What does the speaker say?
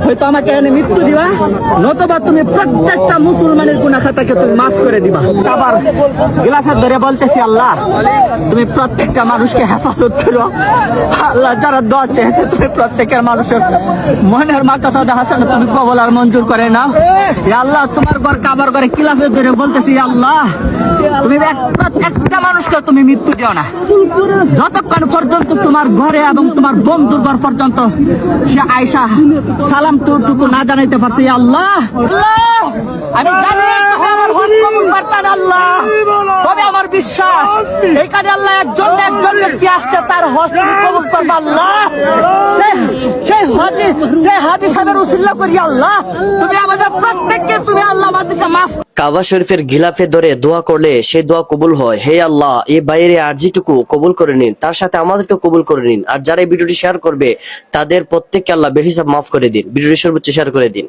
হয়তো আমাকে এনে মৃত্যু দিবা, নতুবা তুমি প্রত্যেকটা মুসলমানের গুনাহ খাতাকে তুমি মাফ করে দিবা। আবার গিলাফত ধরে বলতেছি, আল্লাহ তুমি প্রত্যেকটা মানুষকে হেফাজত করো। আল্লাহ যারা দোয়া চেয়েছে তুমি প্রত্যেকের মানুষের মনের মাকাসাদে হাসান তুমি কবুল আর মঞ্জুর করে নাও। ইয়া আল্লাহ তোমার ঘর কাবার ঘরে খিলাফত ধরে বলতেছি, আল্লাহ তুমি প্রত্যেকটা মানুষকে তুমি মৃত্যু দিও না, যতক্ষণ পর্যন্ত তোমার ঘরে এবং তোমার বন্ধুর ঘর পর্যন্ত সে আয়েশা সালাম টুকু না জানাইতে পারছে। ইয়া আল্লাহ আমি জানি তুমি আমার হজ কবুল করতেন আল্লাহ, তবে আমার বিশ্বাস এখানে আল্লাহ একজন ব্যক্তি আসছে, তার হজ তুমি কবুল করবে আল্লাহ। সেই হাজী সাহেবের উসিলা করি আল্লাহ তুমি আমাদের প্রত্যেককে তুমি আল্লাহ আমাদেরকে মাফ। কাবা শরীফের গিলাফে ধরে দোয়া করলে সেই দোয়া কবুল হয়। হে আল্লাহ এই বাইরে আরজিটুকু কবুল করে নিন, তার সাথে আমাদেরকে কবুল করে নিন। আর যারা এই ভিডিওটি শেয়ার করবে তাদের প্রত্যেককে আল্লাহ বেহিসাব মাফ করে দিন। ভিডিওটি সর্বোচ্চ শেয়ার করে দিন।